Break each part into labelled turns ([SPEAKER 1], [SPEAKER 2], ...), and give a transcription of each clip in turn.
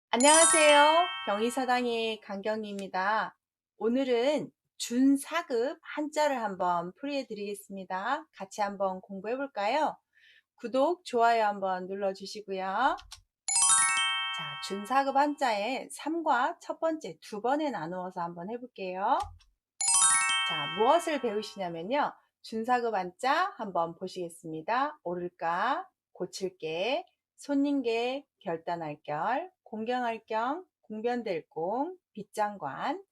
[SPEAKER 1] 안녕하세요. 경희사당의 강경희입니다. 오늘은 준사급 한자를 한번 풀이해 드리겠습니다. 같이 한번 공부해 볼까요? 구독, 좋아요 한번 눌러 주시고요. 자, 준사급 한자의 3과 첫 번째 두 번에 나누어서 한번 해볼게요. 자, 무엇을 배우시냐면요. 준사급 한자 한번 보시겠습니다. 오를까, 고칠게, 손님께, 결단할 결, 공경할 경, 공변될 공, 빗장관,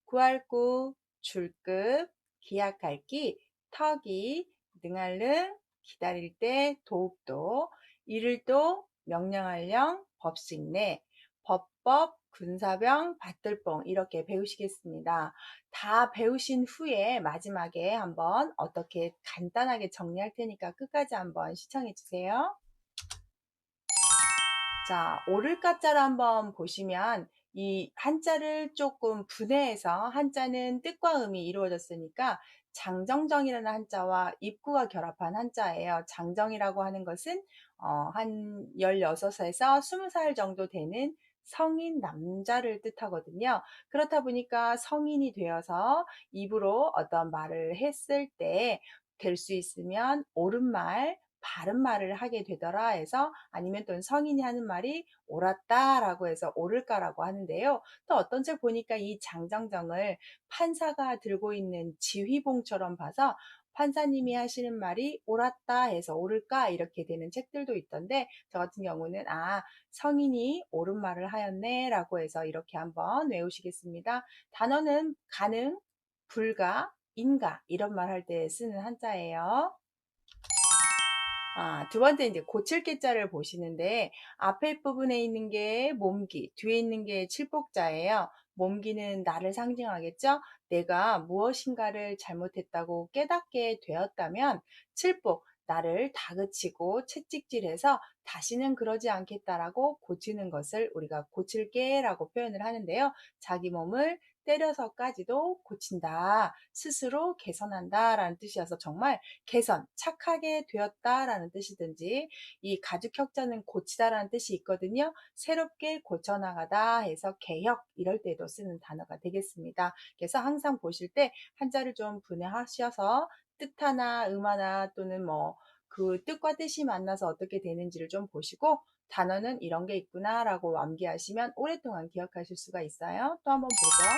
[SPEAKER 1] 구할 구, 줄급, 기약할 기, 터기, 능할 능, 기다릴 때, 도읍도, 이를 도, 명령할 령, 법식내, 법법, 군사병, 받들뽕 이렇게 배우시겠습니다. 다 배우신 후에 마지막에 한번 어떻게 간단하게 정리할 테니까 끝까지 한번 시청해 주세요. 자, 오를까자를 한번 보시면 이 한자를 조금 분해해서 한자는 뜻과 음이 이루어졌으니까 장정정이라는 한자와 입구가 결합한 한자예요. 장정이라고 하는 것은 한 16에서 20살 정도 되는 성인 남자를 뜻하거든요. 그렇다 보니까 성인이 되어서 입으로 어떤 말을 했을 때 될 수 있으면 옳은 말, 바른 말을 하게 되더라 해서 아니면 또 성인이 하는 말이 옳았다라고 해서 옳을까라고 하는데요. 또 어떤 책 보니까 이 장정정을 판사가 들고 있는 지휘봉처럼 봐서 판사님이 하시는 말이 옳았다 해서 옳을까 이렇게 되는 책들도 있던데 저 같은 경우는 성인이 옳은 말을 하였네 라고 해서 이렇게 한번 외우시겠습니다. 단어는 가능, 불가, 인가 이런 말 할 때 쓰는 한자예요. 두 번째 이제 고칠 개자를 보시는데 앞에 부분에 있는 게 몸기, 뒤에 있는 게 칠복자예요. 몸기는 나를 상징하겠죠? 내가 무엇인가를 잘못했다고 깨닫게 되었다면 칠복, 나를 다그치고 채찍질해서 다시는 그러지 않겠다라고 고치는 것을 우리가 고칠게라고 표현을 하는데요. 자기 몸을 때려서까지도 고친다. 스스로 개선한다 라는 뜻이어서 정말 개선, 착하게 되었다라는 뜻이든지 이 가죽혁자는 고치다라는 뜻이 있거든요. 새롭게 고쳐나가다 해서 개혁 이럴 때도 쓰는 단어가 되겠습니다. 그래서 항상 보실 때 한자를 좀 분해하셔서 뜻 하나, 음 하나 또는 그 뜻과 뜻이 만나서 어떻게 되는지를 좀 보시고 단어는 이런 게 있구나 라고 암기하시면 오랫동안 기억하실 수가 있어요. 또 한번 보죠.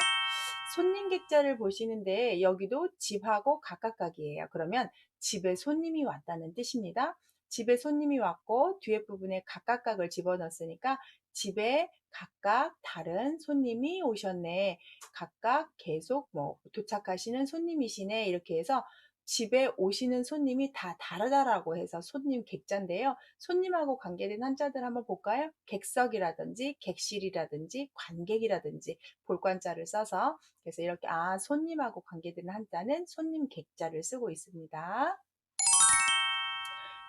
[SPEAKER 1] 손님 객자를 보시는데 여기도 집하고 각각각이에요. 그러면 집에 손님이 왔다는 뜻입니다. 집에 손님이 왔고 뒤에 부분에 각각각을 집어넣었으니까 집에 각각 다른 손님이 오셨네. 각각 계속 도착하시는 손님이시네. 이렇게 해서 집에 오시는 손님이 다 다르다라고 해서 손님 객자인데요. 손님하고 관계된 한자들 한번 볼까요? 객석이라든지 객실이라든지 관객이라든지 볼관자를 써서 그래서 이렇게 손님하고 관계되는 한자는 손님 객자를 쓰고 있습니다.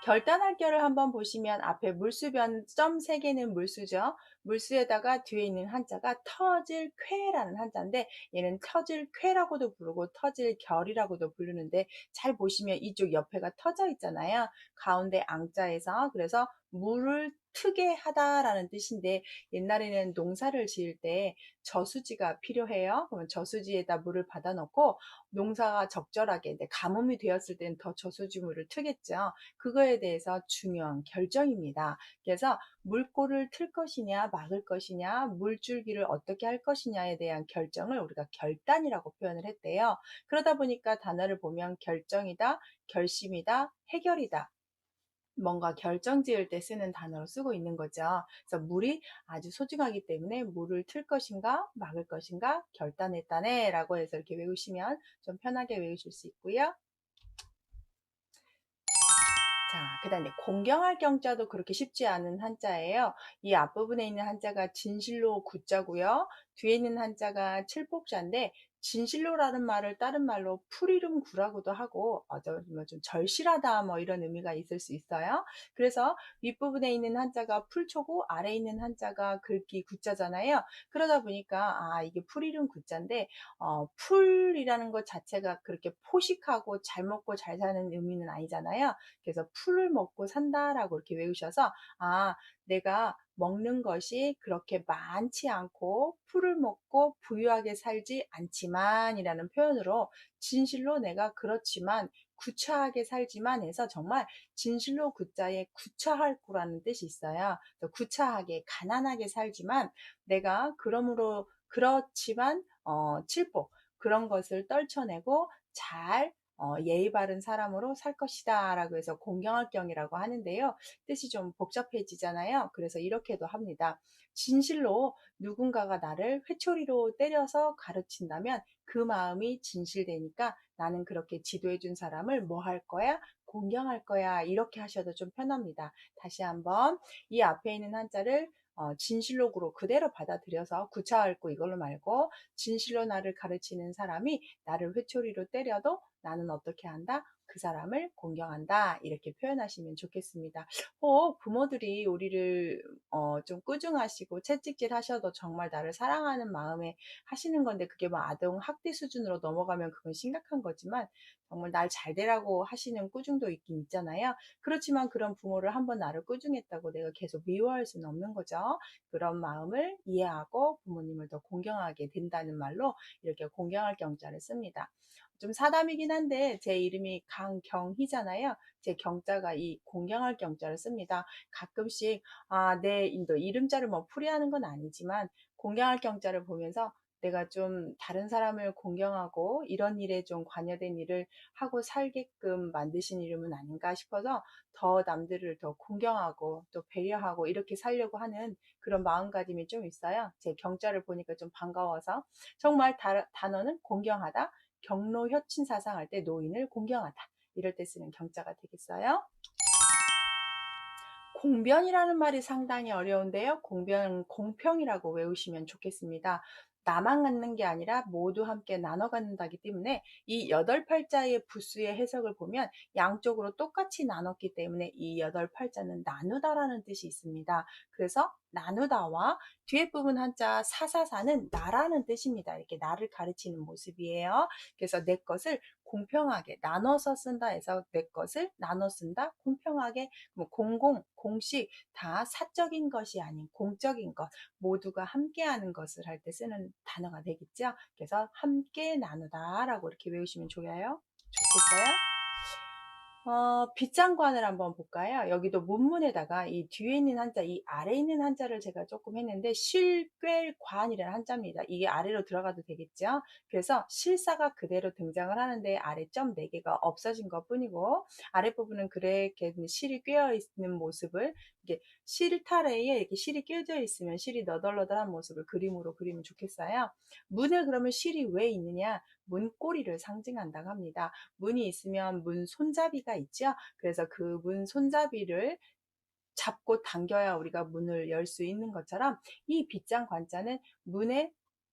[SPEAKER 1] 결단할 결을 한번 보시면 앞에 물수변 점 3개는 물수죠. 물수에다가 뒤에 있는 한자가 터질 쾌라는 한자인데 얘는 터질 쾌라고도 부르고 터질 결이라고도 부르는데 잘 보시면 이쪽 옆에가 터져 있잖아요. 가운데 앙자에서 그래서 물을 트게 하다라는 뜻인데 옛날에는 농사를 지을 때 저수지가 필요해요. 그러면 저수지에다 물을 받아 넣고 농사가 적절하게 가뭄이 되었을 때는 더 저수지물을 트겠죠. 그거에 대해서 중요한 결정입니다. 그래서 물꼬를 틀 것이냐 막을 것이냐 물줄기를 어떻게 할 것이냐에 대한 결정을 우리가 결단이라고 표현을 했대요. 그러다 보니까 단어를 보면 결정이다, 결심이다, 해결이다. 뭔가 결정 지을 때 쓰는 단어로 쓰고 있는 거죠. 그래서 물이 아주 소중하기 때문에 물을 틀 것인가 막을 것인가 결단했다네 라고 해서 이렇게 외우시면 좀 편하게 외우실 수 있고요. 자, 그 다음에 공경할 경자도 그렇게 쉽지 않은 한자예요. 이 앞부분에 있는 한자가 진실로 구자고요. 뒤에 있는 한자가 칠복자인데 진실로라는 말을 다른 말로 풀이름 구라고도 하고 좀 절실하다 이런 의미가 있을 수 있어요. 그래서 윗부분에 있는 한자가 풀초고 아래에 있는 한자가 글귀 구자잖아요. 그러다 보니까 이게 풀이름 구자인데 풀이라는 것 자체가 그렇게 포식하고 잘 먹고 잘 사는 의미는 아니잖아요. 그래서 풀을 먹고 산다라고 이렇게 외우셔서 내가 먹는 것이 그렇게 많지 않고 풀을 먹고 부유하게 살지 않지만 이라는 표현으로 진실로 내가 그렇지만 구차하게 살지만 해서 정말 진실로 구자에 구차할 거라는 뜻이 있어요. 구차하게 가난하게 살지만 내가 그러므로 그렇지만 칠복 그런 것을 떨쳐내고 잘 예의 바른 사람으로 살 것이다 라고 해서 공경할 경이라고 하는데요. 뜻이 좀 복잡해지잖아요. 그래서 이렇게도 합니다. 진실로 누군가가 나를 회초리로 때려서 가르친다면 그 마음이 진실되니까 나는 그렇게 지도해준 사람을 뭐 할 거야? 공경할 거야. 이렇게 하셔도 좀 편합니다. 다시 한번 이 앞에 있는 한자를 진실록으로 그대로 받아들여서 구차할고 이걸로 말고 진실로 나를 가르치는 사람이 나를 회초리로 때려도 나는 어떻게 한다? 그 사람을 공경한다. 이렇게 표현하시면 좋겠습니다. 부모들이 우리를 좀 꾸중하시고 채찍질 하셔도 정말 나를 사랑하는 마음에 하시는 건데 그게 뭐 아동 학대 수준으로 넘어가면 그건 심각한 거지만 정말 날 잘 되라고 하시는 꾸중도 있긴 있잖아요. 그렇지만 그런 부모를 한번 나를 꾸중했다고 내가 계속 미워할 수는 없는 거죠. 그런 마음을 이해하고 부모님을 더 공경하게 된다는 말로 이렇게 공경할 경자를 씁니다. 좀 사담이긴 한데 제 이름이 강경희잖아요. 제 경자가 이 공경할 경자를 씁니다. 가끔씩 내 이름자를 뭐 풀이하는 건 아니지만 공경할 경자를 보면서 내가 좀 다른 사람을 공경하고 이런 일에 좀 관여된 일을 하고 살게끔 만드신 이름은 아닌가 싶어서 더 남들을 더 공경하고 또 배려하고 이렇게 살려고 하는 그런 마음가짐이 좀 있어요. 제 경자를 보니까 좀 반가워서 정말 단어는 공경하다. 경로 혈친 사상할 때 노인을 공경하다. 이럴 때 쓰는 경자가 되겠어요. 공변이라는 말이 상당히 어려운데요. 공변은 공평이라고 외우시면 좋겠습니다. 나만 갖는 게 아니라 모두 함께 나눠 갖는다기 때문에 이 여덟 팔자의 부수의 해석을 보면 양쪽으로 똑같이 나눴기 때문에 이 여덟 팔자는 나누다라는 뜻이 있습니다. 그래서 나누다와 뒤에 부분 한자 사사사는 나라는 뜻입니다. 이렇게 나를 가르치는 모습이에요. 그래서 내 것을 공평하게 나눠서 쓴다 해서 내 것을 나눠 쓴다 공평하게 뭐 공공, 공식 다 사적인 것이 아닌 공적인 것 모두가 함께하는 것을 할 때 쓰는 단어가 되겠죠. 그래서 함께 나누다라고 이렇게 외우시면 좋아요. 좋겠어요? 빗장관을 한번 볼까요? 여기도 문문에다가 이 뒤에 있는 한자, 이 아래에 있는 한자를 제가 조금 했는데 실꿰관이라는 한자입니다. 이게 아래로 들어가도 되겠죠? 그래서 실사가 그대로 등장을 하는데 아래 점 4개가 없어진 것 뿐이고 아랫부분은 그렇게 실이 꿰어 있는 모습을 이게 실타래에 이렇게 실이 껴져 있으면 실이 너덜너덜한 모습을 그림으로 그리면 좋겠어요. 문에 그러면 실이 왜 있느냐? 문고리를 상징한다고 합니다. 문이 있으면 문 손잡이가 있죠. 그래서 그 문 손잡이를 잡고 당겨야 우리가 문을 열 수 있는 것처럼 이 빗장 관자는 문에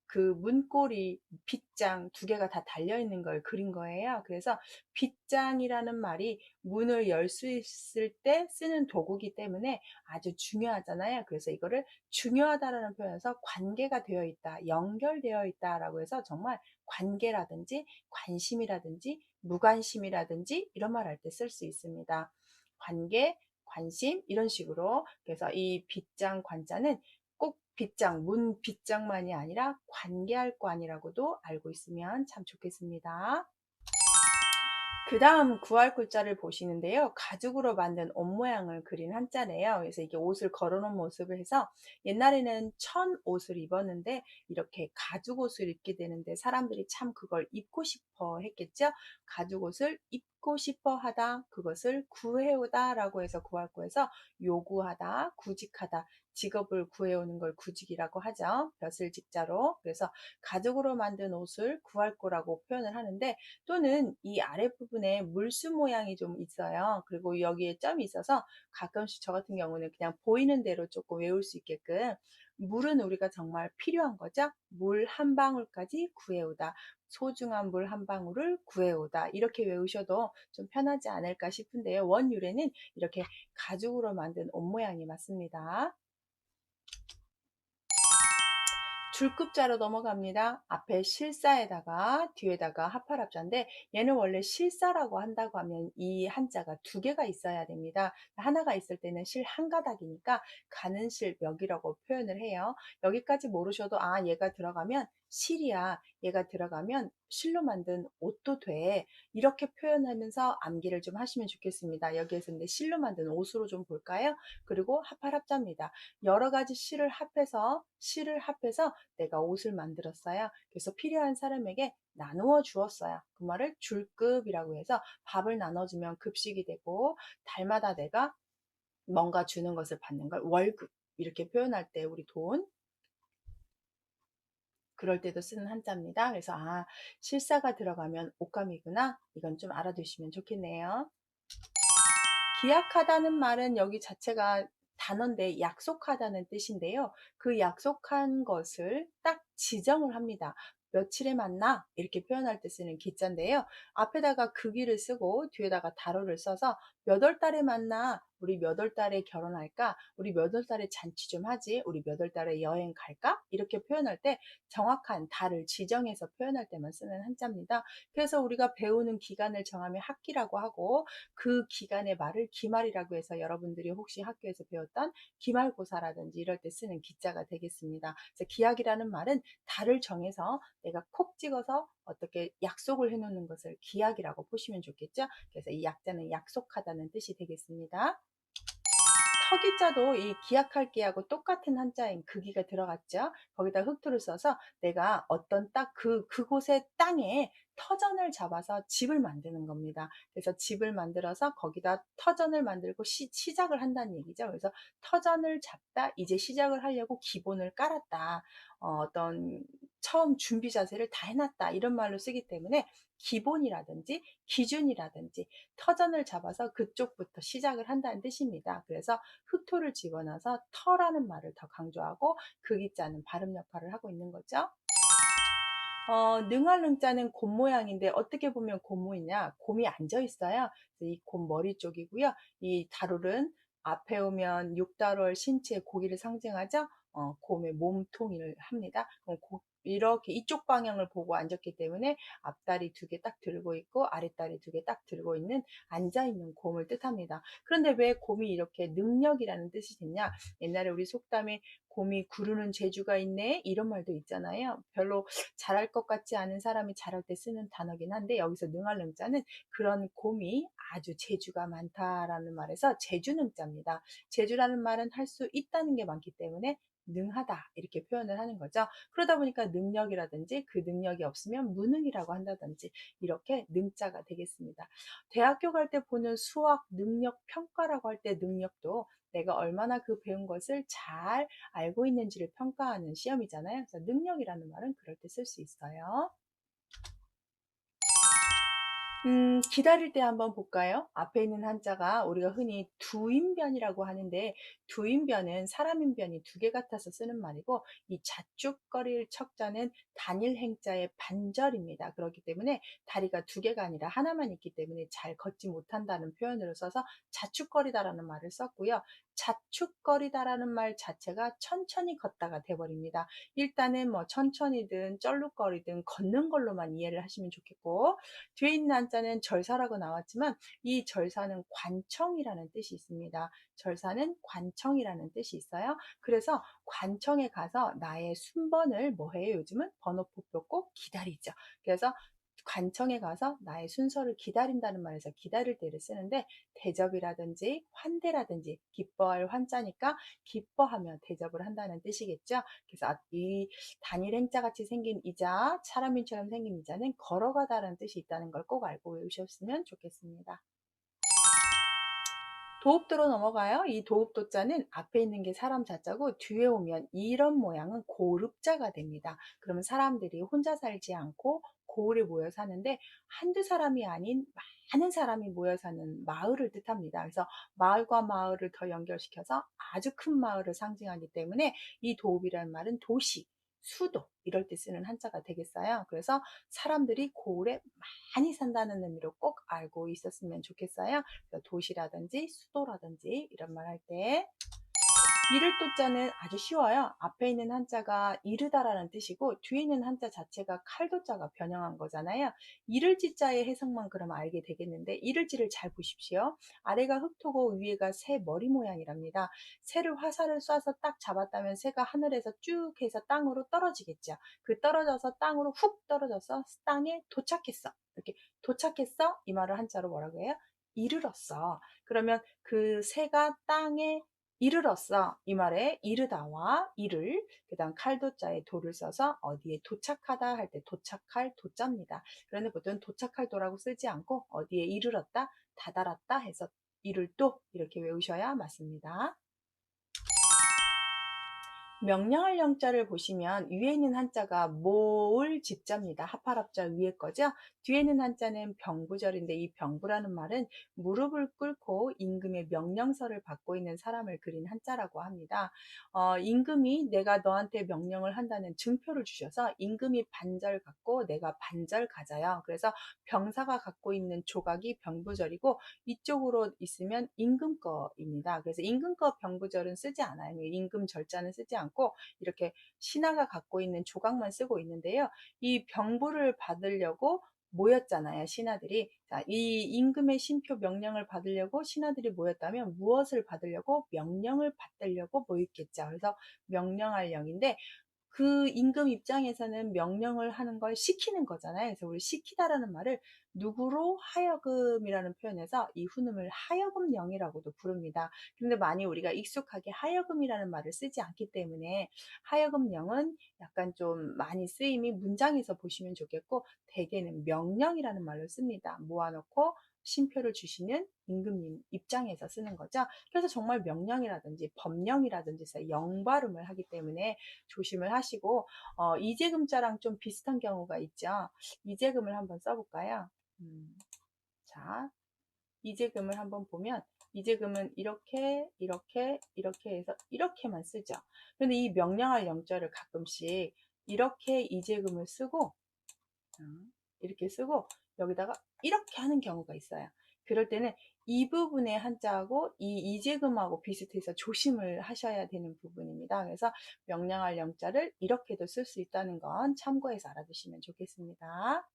[SPEAKER 1] 그 문고리, 빗장 2개가 다 달려있는 걸 그린 거예요. 그래서 빗장이라는 말이 문을 열 수 있을 때 쓰는 도구이기 때문에 아주 중요하잖아요. 그래서 이거를 중요하다라는 표현에서 관계가 되어 있다, 연결되어 있다라고 해서 정말 관계라든지 관심이라든지 무관심이라든지 이런 말 할 때 쓸 수 있습니다. 관계, 관심 이런 식으로 그래서 이 빗장 관자는 꼭 빗장, 문 빗장만이 아니라 관계할 관이라고도 알고 있으면 참 좋겠습니다. 그 다음 구할 글자를 보시는데요. 가죽으로 만든 옷 모양을 그린 한자네요. 그래서 이게 옷을 걸어놓은 모습을 해서 옛날에는 천 옷을 입었는데 이렇게 가죽 옷을 입게 되는데 사람들이 참 그걸 입고 싶어 했겠죠. 가죽 옷을 입고 싶어 하다 그것을 구해오다 라고 해서 구할구에서 요구하다 구직하다 직업을 구해오는 걸 구직이라고 하죠. 벼슬 직자로. 그래서 가죽으로 만든 옷을 구할거라고 표현을 하는데 또는 이 아랫부분에 물수 모양이 좀 있어요. 그리고 여기에 점이 있어서 가끔씩 저 같은 경우는 그냥 보이는 대로 조금 외울 수 있게끔 물은 우리가 정말 필요한 거죠. 물 한 방울까지 구해오다. 소중한 물 한 방울을 구해오다. 이렇게 외우셔도 좀 편하지 않을까 싶은데요. 원유래는 이렇게 가죽으로 만든 옷 모양이 맞습니다. 줄급자로 넘어갑니다. 앞에 실사에다가 뒤에다가 합할합자인데 얘는 원래 실사라고 한다고 하면 이 한자가 두 개가 있어야 됩니다. 하나가 있을 때는 실 한 가닥이니까 가는 실 멱이라고 표현을 해요. 여기까지 모르셔도 아 얘가 들어가면 실이야. 얘가 들어가면 실로 만든 옷도 돼. 이렇게 표현하면서 암기를 좀 하시면 좋겠습니다. 여기에서 근데 실로 만든 옷으로 좀 볼까요? 그리고 합할합자입니다. 여러 가지 실을 합해서 내가 옷을 만들었어요. 그래서 필요한 사람에게 나누어 주었어요. 그 말을 줄급이라고 해서 밥을 나눠주면 급식이 되고 달마다 내가 뭔가 주는 것을 받는 걸 월급 이렇게 표현할 때 우리 돈 그럴 때도 쓰는 한자입니다. 그래서 아 실사가 들어가면 옷감이구나 이건 좀 알아두시면 좋겠네요. 기약하다는 말은 여기 자체가 단어인데 약속하다는 뜻인데요. 그 약속한 것을 딱 지정을 합니다. 며칠에 만나 이렇게 표현할 때 쓰는 기자인데요. 앞에다가 극이를 쓰고 뒤에다가 달어를 써서 몇 월 달에 만나 우리 몇 월 달에 결혼할까? 우리 몇 월 달에 잔치 좀 하지? 우리 몇 월 달에 여행 갈까? 이렇게 표현할 때 정확한 달을 지정해서 표현할 때만 쓰는 한자입니다. 그래서 우리가 배우는 기간을 정하면 학기라고 하고 그 기간의 말을 기말이라고 해서 여러분들이 혹시 학교에서 배웠던 기말고사라든지 이럴 때 쓰는 기자가 되겠습니다. 그래서 기약이라는 말은 달을 정해서 내가 콕 찍어서 어떻게 약속을 해놓는 것을 기약이라고 보시면 좋겠죠. 그래서 이 약자는 약속하다는 뜻이 되겠습니다. 터기자도 이 기약할 기하고 똑같은 한자인 극이가 들어갔죠. 거기다 흑토를 써서 내가 어떤 딱 그곳의 땅에 터전을 잡아서 집을 만드는 겁니다. 그래서 집을 만들어서 거기다 터전을 만들고 시작을 한다는 얘기죠. 그래서 터전을 잡다, 이제 시작을 하려고 기본을 깔았다. 어떤 처음 준비 자세를 다 해놨다. 이런 말로 쓰기 때문에 기본이라든지 기준이라든지 터전을 잡아서 그쪽부터 시작을 한다는 뜻입니다. 그래서 흑토를 집어넣어서 터라는 말을 더 강조하고 극이자는 발음 역할을 하고 있는 거죠. 능할 능자는 곰 모양인데 어떻게 보면 곰모이냐? 곰이 앉아 있어요. 이 곰 머리 쪽이고요. 이 다룰은 앞에 오면 육달월 신체의 고기를 상징하죠. 곰의 몸통을 합니다. 이렇게 이쪽 방향을 보고 앉았기 때문에 앞다리 두 개 딱 들고 있고 아랫다리 두 개 딱 들고 있는 앉아있는 곰을 뜻합니다. 그런데 왜 곰이 이렇게 능력이라는 뜻이 됐냐? 옛날에 우리 속담에 곰이 구르는 재주가 있네 이런 말도 있잖아요. 별로 잘할 것 같지 않은 사람이 잘할 때 쓰는 단어긴 한데 여기서 능할 능자는 그런 곰이 아주 재주가 많다라는 말에서 재주능자입니다. 재주라는 말은 할 수 있다는 게 많기 때문에 능하다 이렇게 표현을 하는 거죠. 그러다 보니까 능력이라든지 그 능력이 없으면 무능이라고 한다든지 이렇게 능자가 되겠습니다. 대학교 갈 때 보는 수학 능력 평가라고 할 때 능력도 내가 얼마나 그 배운 것을 잘 알고 있는지를 평가하는 시험이잖아요. 그래서 능력이라는 말은 그럴 때 쓸 수 있어요. 기다릴 때 한번 볼까요? 앞에 있는 한자가 우리가 흔히 두인변이라고 하는데 두인변은 사람인변이 두 개 같아서 쓰는 말이고 이 자축거릴 척자는 단일 행자의 반절입니다. 그렇기 때문에 다리가 두 개가 아니라 하나만 있기 때문에 잘 걷지 못한다는 표현으로 써서 자축거리다라는 말을 썼고요. 자축거리다라는 말 자체가 천천히 걷다가 돼버립니다. 일단은 뭐 천천히든 쩔룩거리든 걷는 걸로만 이해를 하시면 좋겠고 뒤에 있는 한자는 절사라고 나왔지만 이 절사는 관청이라는 뜻이 있습니다. 절사는 관청이라는 뜻이 있어요. 그래서 관청에 가서 나의 순번을 뭐 해요? 요즘은 번호표 꼭 기다리죠. 그래서 관청에 가서 나의 순서를 기다린다는 말에서 기다릴 때를 쓰는데 대접이라든지 환대라든지 기뻐할 환자니까 기뻐하며 대접을 한다는 뜻이겠죠. 그래서 이 단일 행자 같이 생긴 이자, 사람인처럼 생긴 이자는 걸어가다라는 뜻이 있다는 걸 꼭 알고 외우셨으면 좋겠습니다. 도읍도로 넘어가요. 이 도읍도자는 앞에 있는 게 사람 자자고 뒤에 오면 이런 모양은 고릅자가 됩니다. 그러면 사람들이 혼자 살지 않고 고을에 모여 사는데 한두 사람이 아닌 많은 사람이 모여 사는 마을을 뜻합니다. 그래서 마을과 마을을 더 연결시켜서 아주 큰 마을을 상징하기 때문에 이 도읍이라는 말은 도시, 수도 이럴 때 쓰는 한자가 되겠어요. 그래서 사람들이 고을에 많이 산다는 의미로 꼭 알고 있었으면 좋겠어요. 도시라든지 수도라든지 이런 말 할 때 이를 또자는 아주 쉬워요. 앞에 있는 한자가 이르다라는 뜻이고 뒤에 있는 한자 자체가 칼도자가 변형한 거잖아요. 이를지자의 해석만 그럼 알게 되겠는데 이를지를 잘 보십시오. 아래가 흙토고 위에가 새 머리 모양이랍니다. 새를 화살을 쏴서 딱 잡았다면 새가 하늘에서 쭉 해서 땅으로 떨어지겠죠. 그 떨어져서 땅으로 훅 떨어져서 땅에 도착했어. 이렇게 도착했어? 이 말을 한자로 뭐라고 해요? 이르렀어. 그러면 그 새가 땅에 이르렀어. 이 말에 이르다와 이를 그다음 칼도자에 도를 써서 어디에 도착하다 할 때 도착할 도자입니다. 그런데 보통 도착할 도라고 쓰지 않고 어디에 이르렀다, 다다랐다 해서 이를 도 이렇게 외우셔야 맞습니다. 명령할 영자를 보시면 위에 있는 한자가 모을 집자입니다. 합할합자 위에 거죠. 뒤에 있는 한자는 병부절인데 이 병부라는 말은 무릎을 꿇고 임금의 명령서를 받고 있는 사람을 그린 한자라고 합니다. 임금이 내가 너한테 명령을 한다는 증표를 주셔서 임금이 반절 갖고 내가 반절 가져요. 그래서 병사가 갖고 있는 조각이 병부절이고 이쪽으로 있으면 임금 거입니다. 그래서 임금 거 병부절은 쓰지 않아요. 임금 절자는 쓰지 않고 이렇게 신하가 갖고 있는 조각만 쓰고 있는데요. 이 병부를 받으려고 모였잖아요, 신하들이. 자, 이 임금의 신표 명령을 받으려고 신하들이 모였다면 무엇을 받으려고? 명령을 받으려고 모였겠죠. 그래서 명령할 영인데 그 임금 입장에서는 명령을 하는 걸 시키는 거잖아요. 그래서 우리 시키다라는 말을 누구로 하여금이라는 표현에서 이 훈음을 하여금령이라고도 부릅니다. 그런데 많이 우리가 익숙하게 하여금이라는 말을 쓰지 않기 때문에 하여금령은 약간 좀 많이 쓰임이 문장에서 보시면 좋겠고 대개는 명령이라는 말로 씁니다. 모아놓고 신표를 주시는 임금님 입장에서 쓰는 거죠. 그래서 정말 명령이라든지 법령이라든지 영 발음을 하기 때문에 조심을 하시고 이재금자랑 좀 비슷한 경우가 있죠. 이재금을 한번 써볼까요? 자, 이재금을 한번 보면 이재금은 이렇게 해서 이렇게만 쓰죠. 그런데 이 명령할 영자를 가끔씩 이렇게 이재금을 쓰고 이렇게 쓰고 여기다가 이렇게 하는 경우가 있어요. 그럴 때는 이 부분의 한자하고 이 이재금하고 비슷해서 조심을 하셔야 되는 부분입니다. 그래서 명령할 영자를 이렇게도 쓸 수 있다는 건 참고해서 알아두시면 좋겠습니다.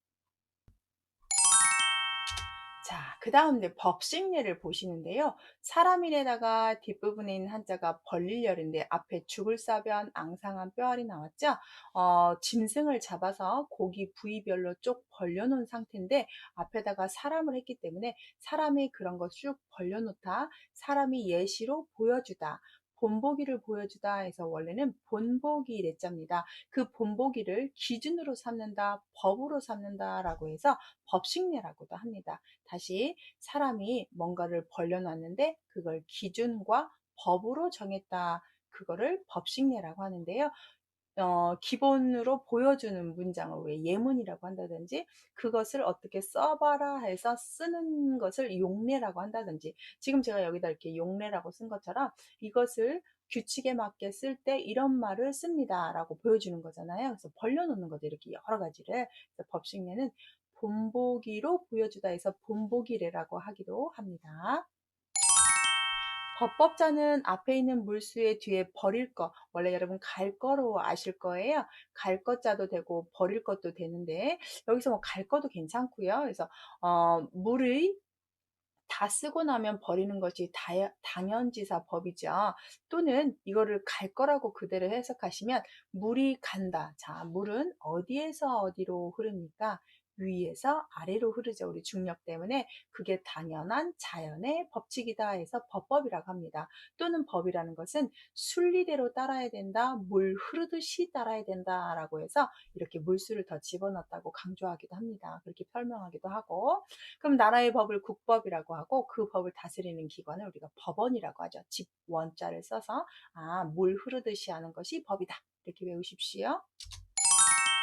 [SPEAKER 1] 자, 그 다음 네, 법식례를 보시는데요. 사람인에다가 뒷부분에 있는 한자가 벌릴열인데 앞에 죽을 사변, 앙상한 뼈알이 나왔죠. 짐승을 잡아서 고기 부위별로 쭉 벌려놓은 상태인데 앞에다가 사람을 했기 때문에 사람이 그런 거 쭉 벌려놓다, 사람이 예시로 보여주다, 본보기를 보여주다 해서 원래는 본보기 레자입니다. 그 본보기를 기준으로 삼는다, 법으로 삼는다라고 해서 법식례라고도 합니다. 다시 사람이 뭔가를 벌려놨는데 그걸 기준과 법으로 정했다. 그거를 법식례라고 하는데요. 기본으로 보여주는 문장을 왜 예문이라고 한다든지 그것을 어떻게 써봐라 해서 쓰는 것을 용례라고 한다든지 지금 제가 여기다 이렇게 용례라고 쓴 것처럼 이것을 규칙에 맞게 쓸 때 이런 말을 씁니다 라고 보여주는 거잖아요. 그래서 벌려놓는 거죠. 이렇게 여러 가지를. 그래서 법식례는 본보기로 보여주다 해서 본보기례라고 하기도 합니다. 법법자는 앞에 있는 물수의 뒤에 버릴 거, 원래 여러분 갈 거로 아실 거예요. 갈 것자도 되고 버릴 것도 되는데 여기서 뭐 갈 거도 괜찮고요. 그래서 물의 다 쓰고 나면 버리는 것이 당연지사 법이죠. 또는 이거를 갈 거라고 그대로 해석하시면 물이 간다. 자, 물은 어디에서 어디로 흐릅니까? 위에서 아래로 흐르죠. 우리 중력 때문에 그게 당연한 자연의 법칙이다 해서 법법이라고 합니다. 또는 법이라는 것은 순리대로 따라야 된다. 물 흐르듯이 따라야 된다라고 해서 이렇게 물수를 더 집어넣었다고 강조하기도 합니다. 그렇게 설명하기도 하고 그럼 나라의 법을 국법이라고 하고 그 법을 다스리는 기관을 우리가 법원이라고 하죠. 집 원자를 써서 물 흐르듯이 하는 것이 법이다. 이렇게 외우십시오.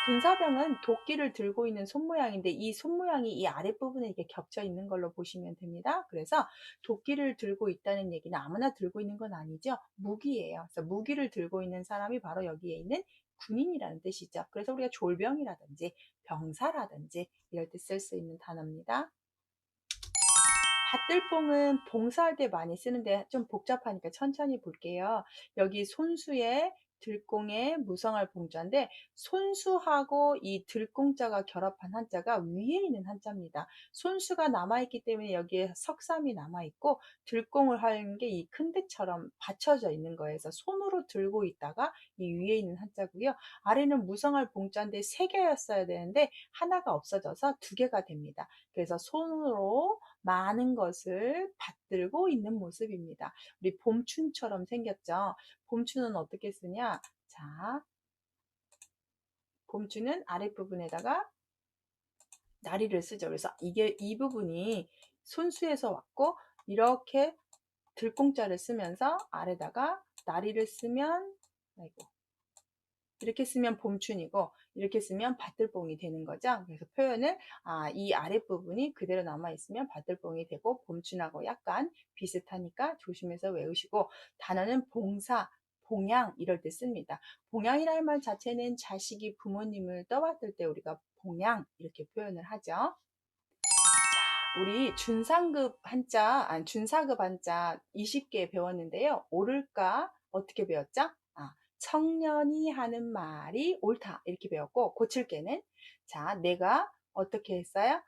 [SPEAKER 1] 군사병은 도끼를 들고 있는 손모양인데 이 손모양이 이 아랫부분에 이렇게 겹쳐 있는 걸로 보시면 됩니다. 그래서 도끼를 들고 있다는 얘기는 아무나 들고 있는 건 아니죠. 무기예요. 그래서 무기를 들고 있는 사람이 바로 여기에 있는 군인이라는 뜻이죠. 그래서 우리가 졸병이라든지 병사라든지 이럴 때 쓸 수 있는 단어입니다. 밭들뽕은 봉사할 때 많이 쓰는데 좀 복잡하니까 천천히 볼게요. 여기 손수에 들공에 무성할 봉자인데 손수하고 이 들공자가 결합한 한자가 위에 있는 한자입니다. 손수가 남아있기 때문에 여기에 석삼이 남아있고 들공을 하는 게 이 큰대처럼 받쳐져 있는 거예요. 그래서 손으로 들고 있다가 이 위에 있는 한자고요. 아래는 무성할 봉자인데 세 개였어야 되는데 하나가 없어져서 두 개가 됩니다. 그래서 손으로 많은 것을 받들고 있는 모습입니다. 우리 봄춘처럼 생겼죠? 봄춘은 어떻게 쓰냐? 자, 봄춘은 아랫부분에다가 나리를 쓰죠. 그래서 이게 이 부분이 손수에서 왔고 이렇게 들공자를 쓰면서 아래다가 나리를 쓰면 아이고 이렇게 쓰면 봄춘이고 이렇게 쓰면 밭들뽕이 되는 거죠. 그래서 표현을 이 아랫부분이 그대로 남아있으면 밭들뽕이 되고 봄춘하고 약간 비슷하니까 조심해서 외우시고 단어는 봉사, 봉양 이럴 때 씁니다. 봉양이라는 말 자체는 자식이 부모님을 떠받들 때 우리가 봉양 이렇게 표현을 하죠. 우리 준상급 한자, 아니 준사급 한자 20개 배웠는데요. 옳을까? 어떻게 배웠죠? 청년이 하는 말이 옳다. 이렇게 배웠고, 고칠 게는, 자, 내가 어떻게 했어요?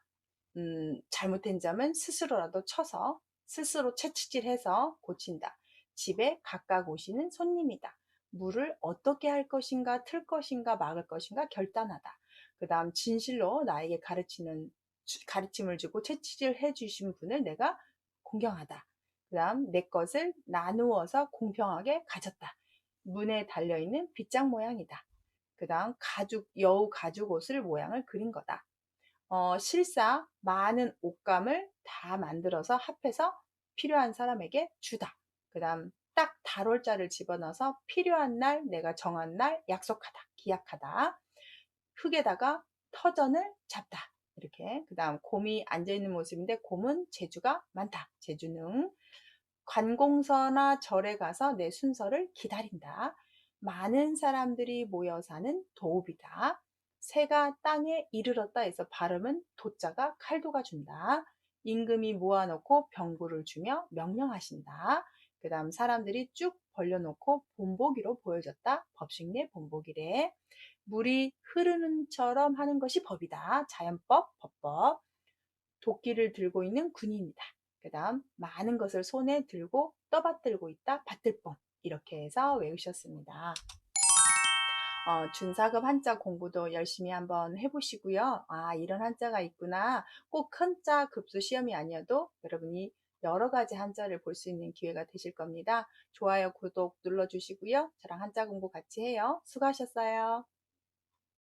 [SPEAKER 1] 잘못된 점은 스스로라도 쳐서, 스스로 채찍질해서 고친다. 집에 각각 오시는 손님이다. 물을 어떻게 할 것인가, 틀 것인가, 막을 것인가 결단하다. 그 다음, 진실로 나에게 가르침을 주고 채찍질 해주신 분을 내가 공경하다. 그 다음, 내 것을 나누어서 공평하게 가졌다. 문에 달려있는 빗장 모양이다. 그 다음, 여우 가죽 옷을 모양을 그린 거다. 실사, 많은 옷감을 다 만들어서 합해서 필요한 사람에게 주다. 그 다음, 딱 달월자를 집어넣어서 필요한 날, 내가 정한 날 약속하다, 기약하다. 흙에다가 터전을 잡다. 이렇게. 그 다음, 곰이 앉아있는 모습인데, 곰은 재주가 많다. 재주능. 관공서나 절에 가서 내 순서를 기다린다. 많은 사람들이 모여 사는 도읍이다. 새가 땅에 이르렀다 해서 발음은 도자가 칼도가 준다. 임금이 모아놓고 병부를 주며 명령하신다. 그 다음 사람들이 쭉 벌려놓고 본보기로 보여줬다. 법식 내 본보기래. 물이 흐르는처럼 하는 것이 법이다. 자연법, 법법. 도끼를 들고 있는 군인이다. 그 다음 많은 것을 손에 들고 떠받들고 있다. 받들뽕. 이렇게 해서 외우셨습니다. 준사급 한자 공부도 열심히 한번 해보시고요. 이런 한자가 있구나. 꼭 큰자 급수 시험이 아니어도 여러분이 여러 가지 한자를 볼 수 있는 기회가 되실 겁니다. 좋아요, 구독 눌러주시고요. 저랑 한자 공부 같이 해요. 수고하셨어요.